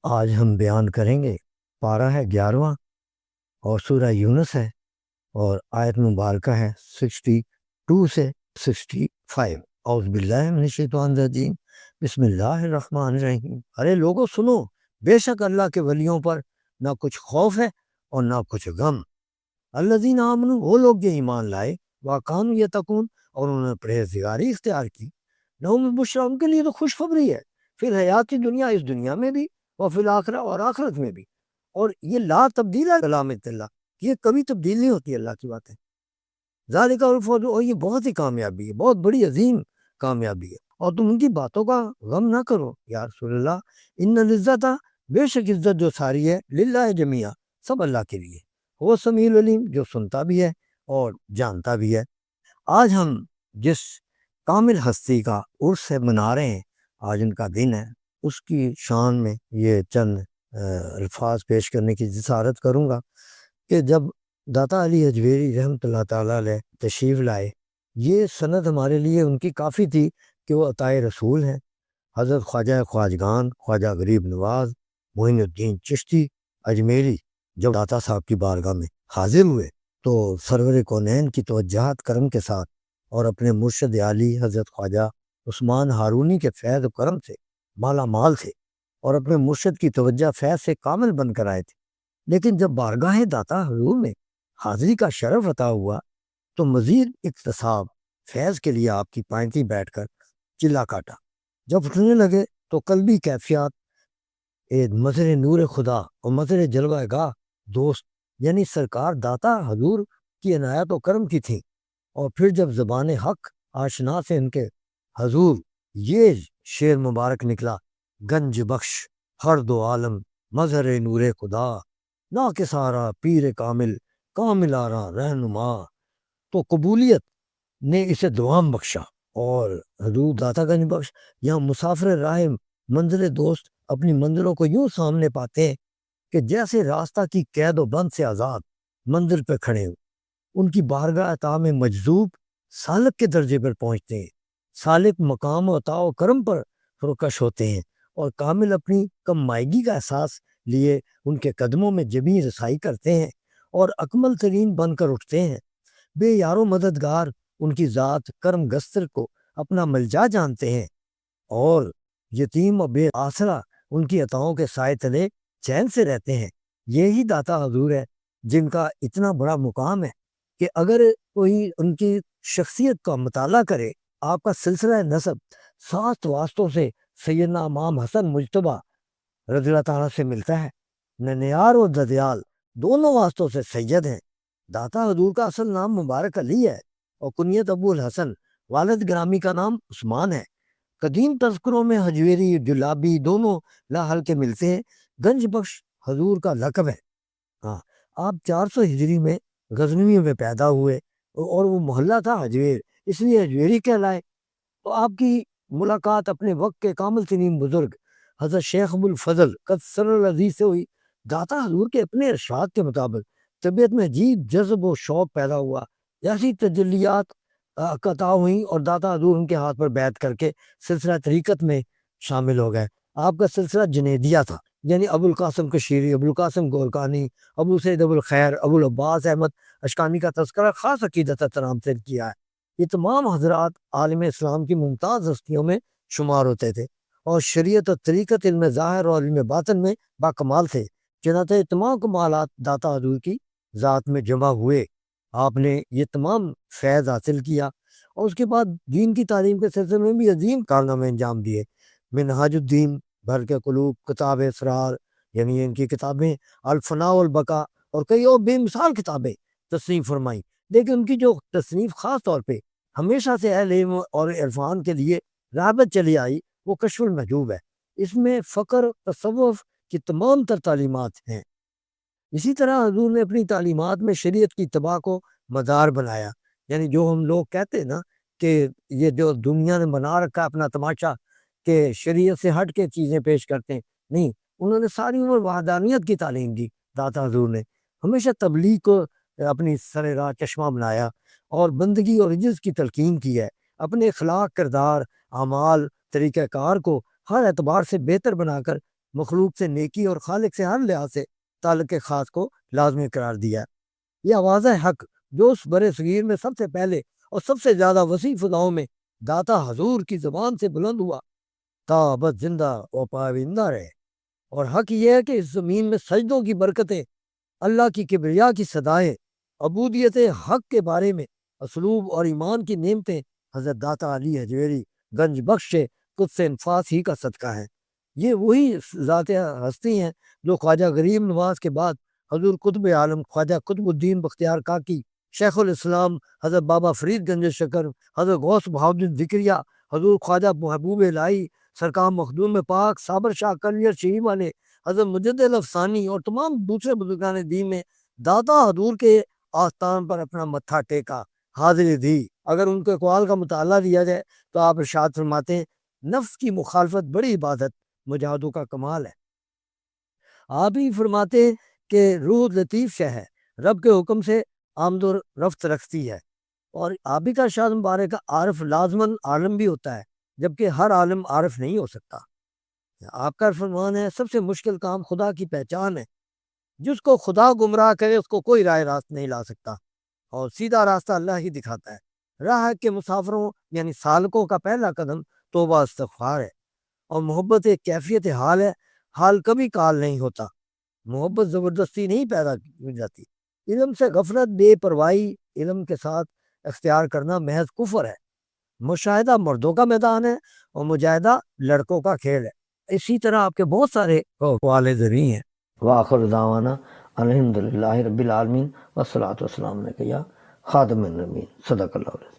آج ہم بیان کریں گے، پارہ ہے 11واں اور سورہ یونس ہے، اور آیت مبارکہ ہے 62 سے 65۔ اعوذ باللہ من الشیطان الرجیم، بسم اللہ الرحمن الرحیم۔ ارے لوگو سنو، بے شک اللہ کے ولیوں پر نہ کچھ خوف ہے اور نہ کچھ غم۔ الذین آمنوا، وہ لوگ جو ایمان لائے، وکانوا یتقون، اور انہوں نے پرہیزگاری اختیار کی، لہم البشریٰ، ان کے لیے تو خوشخبری ہے، فی الحیات دنیا، اس دنیا میں بھی، اور فی الآخرہ، اور آخرت میں بھی۔ اور یہ لا تبدیل ہے کلامت اللہ، یہ کبھی تبدیل نہیں ہوتی اللہ کی باتیں۔ ذالک الفوز، اور یہ بہت ہی کامیابی ہے، بہت بڑی عظیم کامیابی ہے، اور تم ان کی باتوں کا غم نہ کرو یا رسول اللہ۔ ان العزت، بے شک عزت جو ساری ہے، للہ جمیعہ، سب اللہ کے لیے، وہ سمیع العلیم، جو سنتا بھی ہے اور جانتا بھی ہے۔ آج ہم جس کامل ہستی کا عرس ہے منا رہے ہیں، آج ان کا دن ہے، اس کی شان میں یہ چند الفاظ پیش کرنے کی جسارت کروں گا کہ جب داتا علی اجویری رحمۃ اللہ تعالیٰ علیہ تشریف لائے، یہ سند ہمارے لیے ان کی کافی تھی کہ وہ عطائے رسول ہیں۔ حضرت خواجہ خواجگان، خواجہ غریب نواز معین الدین چشتی اجمیری جب داتا صاحب کی بارگاہ میں حاضر ہوئے تو سرور کونین کی توجہات کرم کے ساتھ اور اپنے مرشد عالی حضرت خواجہ عثمان ہارونی کے فیض و کرم سے مالا مال تھے، اور اپنے مرشد کی توجہ فیض سے کامل بن کر آئے تھے۔ لیکن جب بارگاہ داتا حضور میں حاضری کا شرف عطا ہوا تو مزید اکتساب فیض کے لیے آپ کی پائنتی بیٹھ کر چلا کاٹا۔ جب اٹھنے لگے تو قلبی کیفیات مظہر نور خدا اور مظہر جلوہ گاہ دوست یعنی سرکار داتا حضور کی عنایت و کرم کی تھیں، اور پھر جب زبان حق آشنا سے ان کے حضور یہ شعر مبارک نکلا، گنج بخش ہر دو عالم مظہر نور خدا، نا کے سارا پیر کامل کامل آرا رہنما، تو قبولیت نے اسے دوام بخشا۔ اور حضور داتا گنج بخش یہاں مسافر راہ منزل دوست اپنی منزلوں کو یوں سامنے پاتے ہیں کہ جیسے راستہ کی قید و بند سے آزاد منزل پہ کھڑے ہو، ان کی بارگاہ عطا میں مجذوب سالک کے درجے پر پہنچتے ہیں، سالک مقام و عطا و کرم پر فروکش ہوتے ہیں، اور کامل اپنی کم مائگی کا احساس لیے ان کے قدموں میں جبیں رسائی کرتے ہیں، اور اکمل ترین بن کر اٹھتے ہیں۔ بے یار و مددگار ان کی ذات کرم گستر کو اپنا ملجا جانتے ہیں، اور یتیم و بے آسرا ان کی عطاؤں کے سائے تلے چین سے رہتے ہیں۔ یہی داتا حضور ہے جن کا اتنا بڑا مقام ہے کہ اگر کوئی ان کی شخصیت کا مطالعہ کرے، آپ کا سلسلہ نسب 7 واسطوں سے سیدنا امام حسن مجتبیٰ رضی اللہ تعالیٰ سے ملتا ہے، ننیار و ددیال دونوں واسطوں سے سید ہیں۔ داتا حضور کا اصل نام مبارک علی ہے، اور کنیت ابو الحسن، والد گرامی کا نام عثمان ہے۔ قدیم تذکروں میں حجویری جلابی دونوں لاحل کے ملتے ہیں۔ گنج بخش حضور کا لقب ہے۔ ہاں، آپ 400 ہجری میں غزنوی میں پیدا ہوئے، اور وہ محلہ تھا حجویر، اس لیے حجویری کہلائے۔ تو آپ کی ملاقات اپنے وقت کے کامل ترین بزرگ حضرت شیخ ابو الفضل قدس العزیز سے ہوئی۔ داتا حضور کے اپنے ارشاد کے مطابق طبیعت میں عجیب جذب و شوق پیدا ہوا، ایسی تجلیات عطا ہوئیں، اور داتا حضور ان کے ہاتھ پر بیعت کر کے سلسلہ طریقت میں شامل ہو گئے۔ آپ کا سلسلہ جنیدیہ تھا، یعنی ابو القاسم کشیری، ابو القاسم گورکانی، ابو سید ابو الخیر، ابو العباس احمد اشکانی کا تذکرہ خاص عقیدت احترام سے کیا ہے۔ یہ تمام حضرات عالم اسلام کی ممتاز ہستیوں میں شمار ہوتے تھے، اور شریعت و طریقت، علم ظاہر اور علم باطن میں باکمال تھے، چنانچہ تمام کمالات داتا حضور کی ذات میں جمع ہوئے۔ آپ نے یہ تمام فیض حاصل کیا، اور اس کے بعد دین کی تعلیم کے سلسلے میں بھی عظیم کارنامے انجام دیے۔ منہاج الدین، بھر کے قلوب، کتاب اسرار، یعنی ان کی کتابیں، الفنا والبقاء، اور کئی اور بے مثال کتابیں تصنیف فرمائیں۔ لیکن ان کی جو تصنیف خاص طور پہ ہمیشہ سے اہل علم اور عرفان کے لیے رغبت چلی آئی، وہ کشف المحجوب ہے۔ اس میں فقر تصوف کی تمام تر تعلیمات ہیں۔ اسی طرح حضور نے اپنی تعلیمات میں شریعت کی اتباع کو مدار بنایا، یعنی جو ہم لوگ کہتے ہیں نا کہ یہ جو دنیا نے بنا رکھا ہے اپنا تماشا کہ شریعت سے ہٹ کے چیزیں پیش کرتے ہیں، نہیں، انہوں نے ساری عمر وحدانیت کی تعلیم دی۔ داتا حضور نے ہمیشہ تبلیغ کو اپنی سر راہ چشمہ بنایا، اور بندگی اور عجز کی تلقین کی ہے۔ اپنے اخلاق، کردار، اعمال، طریقہ کار کو ہر اعتبار سے بہتر بنا کر مخلوق سے نیکی اور خالق سے ہر لحاظ سے تعلق خاص کو لازمی قرار دیا ہے۔ یہ آواز حق جو اس برے صغیر میں سب سے پہلے اور سب سے زیادہ وسیع فضاؤں میں داتا حضور کی زبان سے بلند ہوا تا ابد زندہ و پائندہ رہے۔ اور حق یہ ہے کہ اس زمین میں سجدوں کی برکتیں، اللہ کی کبریا کی صدائیں، عبودیت حق کے بارے میں اسلوب اور ایمان کی نعمتیں حضرت داتا علی حجویری گنج بخش قدس انفاس ہی کا صدقہ ہے۔ یہ وہی ذات ہستی ہیں جو خواجہ غریب نواز کے بعد حضور قطب عالم خواجہ قطب الدین بختیار کاکی، شیخ الاسلام حضرت بابا فرید گنج شکر، حضرت غوث بہاؤالدین ذکریہ، حضور خواجہ محبوب الہی سرکار مخدوم پاک صابر شاہ کلیر شہید والے، حضرت مجدد افسانی اور تمام دوسرے بزرگان دین میں داتا حضور کے آستان پر اپنا متھا ٹیکا، حاضری دی۔ اگر ان کے اقوال کا مطالعہ لیا جائے تو آپ ارشاد فرماتے ہیں نفس کی مخالفت بڑی عبادت مجاہدوں کا کمال ہے۔ آپ ہی فرماتے ہیں کہ روح لطیف شے ہے، رب کے حکم سے آمد و رفت رکھتی ہے، اور آپ ہی کا ارشاد مبارک عارف لازماً عالم بھی ہوتا ہے، جبکہ ہر عالم عارف نہیں ہو سکتا۔ آپ کا فرمان ہے سب سے مشکل کام خدا کی پہچان ہے، جس کو خدا گمراہ کرے اس کو کوئی راہ راست نہیں لا سکتا، اور سیدھا راستہ اللہ ہی دکھاتا ہے۔ راہ کے مسافروں یعنی سالکوں کا پہلا قدم توبہ استغفار ہے، اور محبت ایک کیفیت حال ہے، حال کبھی کال نہیں ہوتا۔ محبت زبردستی نہیں پیدا کی جاتی۔ علم سے غفلت بے پرواہی علم کے ساتھ اختیار کرنا محض کفر ہے۔ مشاہدہ مردوں کا میدان ہے اور مجاہدہ لڑکوں کا کھیل ہے۔ اسی طرح آپ کے بہت سارے اقوال ذری ہیں۔ وآخر دعوانا الحمدللہ رب العالمین والصلاۃ والسلام علیک یا خاتم النبیین، صدق اللہ علیہ۔